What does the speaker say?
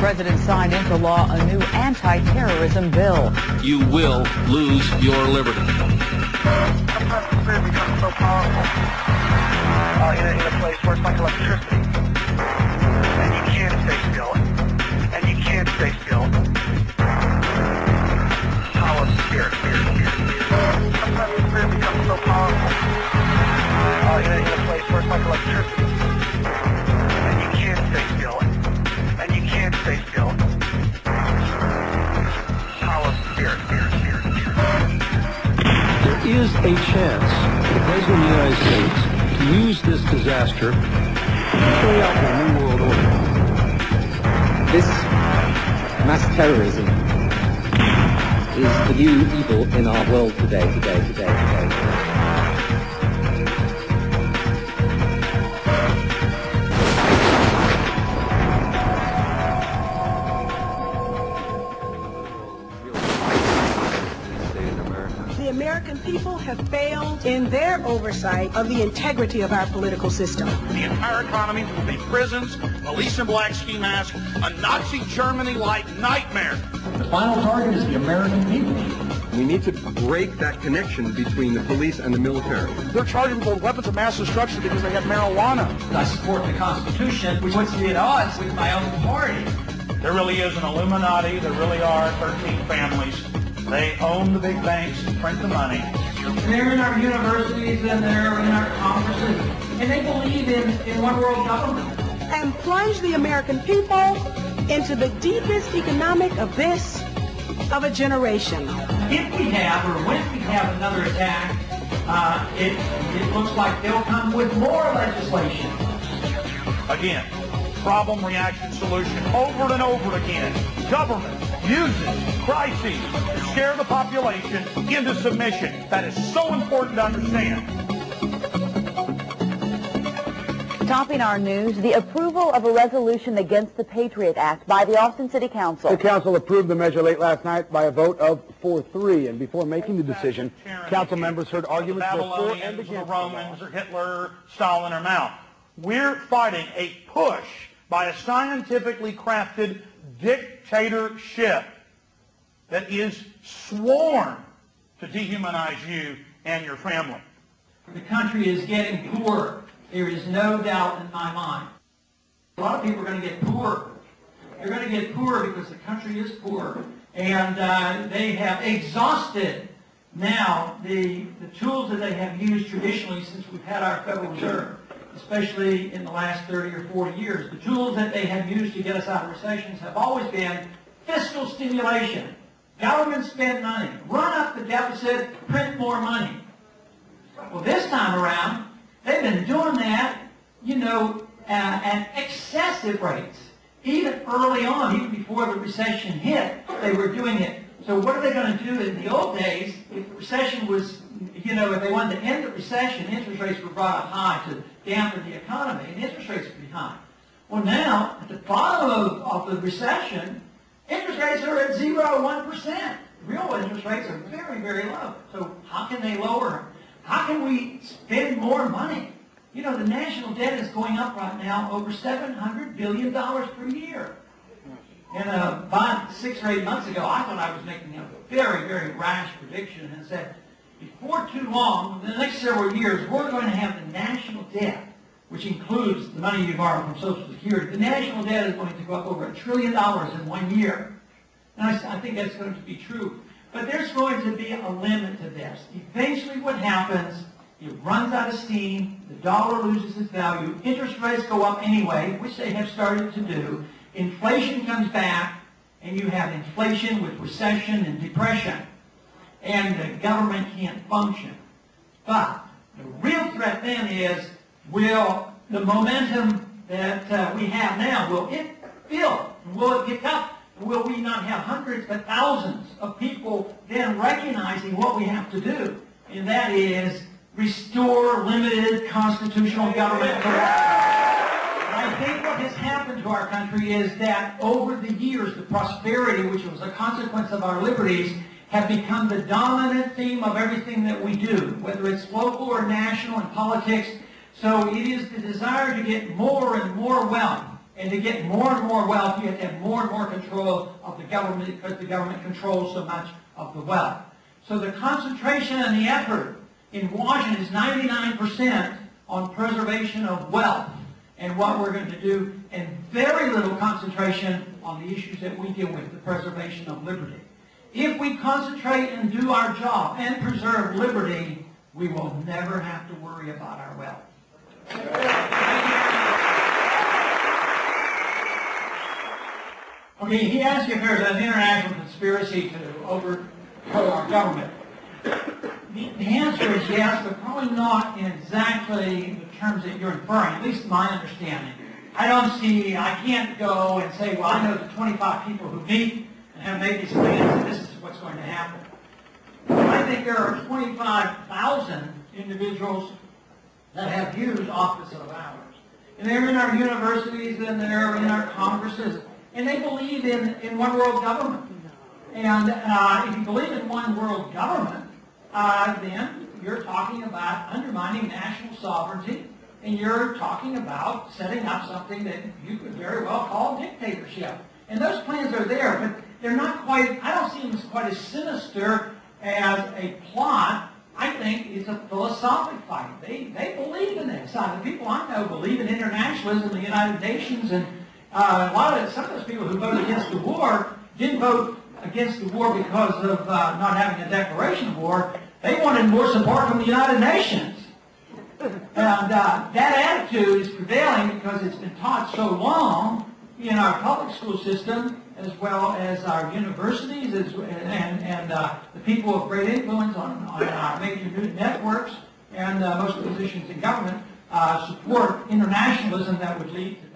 President signed into law a new anti-terrorism bill. You will lose your liberty. Sometimes the spirit becomes so powerful in a place where it's like electricity. And you can't stay still. And you can't stay still. Power of the spirit. Sometimes the spirit becomes so powerful in a place where it's like electricity. And you can't stay still. And you can't stay still. Power of the spirit. There is a chance for the President of the United States to use this disaster to carry out the New World Order. This mass terrorism is the new evil in our world today. The American people have failed in their oversight of the integrity of our political system. The entire economy will be prisons, police in black ski masks, a Nazi Germany-like nightmare. The final target is the American people. We need to break that connection between the police and the military. They're charging people with weapons of mass destruction because they have marijuana. I support the Constitution, which puts me at odds with my own party. There really is an Illuminati. There really are 13 families. They own the big banks and print the money. They're in our universities and they're in our Congresses, and they believe in one world government. And plunge the American people into the deepest economic abyss of a generation. If we have, or when we have another attack, it looks like they'll come with more legislation. Again, problem, reaction, solution, over and over again. Government uses crises to scare the population into submission. That is so important to understand. Topping our news, the approval of a resolution against the Patriot Act by the Austin City Council. The council approved the measure late last night by a vote of 4-3, and before making the decision, council members heard arguments for and against the Romans or Hitler, Stalin, or Mao. We're fighting a push by a scientifically crafted dictatorship that is sworn to dehumanize you and your family. The country is getting poorer. There is no doubt in my mind. A lot of people are going to get poorer. They're going to get poorer because the country is poor. And they have exhausted now the tools that they have used traditionally since we've had our Federal Reserve, especially in the last 30 or 40 years. The tools that they have used to get us out of recessions have always been fiscal stimulation. Government spend money, run up the deficit, print more money. Well, this time around, they've been doing that, at excessive rates. Even early on, even before the recession hit, they were doing it. So what are they going to do? In the old days, if the recession was, if they wanted to end the recession, interest rates were brought up high to dampen the economy, and interest rates would be high. Well, now, at the bottom of the recession, interest rates are at 0 or 1%. Real interest rates are very, very low. So how can they lower them? How can we spend more money? The national debt is going up right now over $700 billion per year. And about 6 or 8 months ago, I thought I was making a very, very rash prediction and said, before too long, in the next several years, we're going to have the national debt, which includes the money you borrow from Social Security. The national debt is going to go up over $1 trillion in 1 year. And I think that's going to be true. But there's going to be a limit to this. Eventually what happens, it runs out of steam, the dollar loses its value, interest rates go up anyway, which they have started to do, inflation comes back, and you have inflation with recession and depression. And the government can't function. But the real threat then is, will the momentum that we have now, will it build? Will it pick up? Will we not have hundreds but thousands of people then recognizing what we have to do? And that is restore limited constitutional government. And I think what has happened to our country is that over the years, the prosperity, which was a consequence of our liberties, have become the dominant theme of everything that we do, whether it's local or national in politics. So it is the desire to get more and more wealth And to get more and more wealth, you have to have more and more control of the government because the government controls so much of the wealth. So the concentration and the effort in Washington is 99% on preservation of wealth and what we're going to do, and very little concentration on the issues that we deal with, the preservation of liberty. If we concentrate and do our job and preserve liberty, we will never have to worry about our wealth. Okay, he asked you if there's an international conspiracy to overthrow our government. The answer is yes, but probably not in exactly the terms that you're inferring, at least my understanding. I can't go and say, well, I know the 25 people who meet and have made these plans, and this is what's going to happen. I think there are 25,000 individuals that have used office of ours. And they're in our universities, and they're in our congresses, and they believe in one world government. And if you believe in one world government, then you're talking about undermining national sovereignty, and you're talking about setting up something that you could very well call dictatorship. And those plans are there, but they're not quite, I don't see them as quite as sinister as a plot. I think it's a philosophic fight. They believe in this. The people I know believe in internationalism, the United Nations, and some of those people who voted against the war didn't vote against the war because of not having a declaration of war. They wanted more support from the United Nations. And that attitude is prevailing because it's been taught so long in our public school system, as well as our universities, and the people of great influence on major news networks, and most positions in government support internationalism that would lead to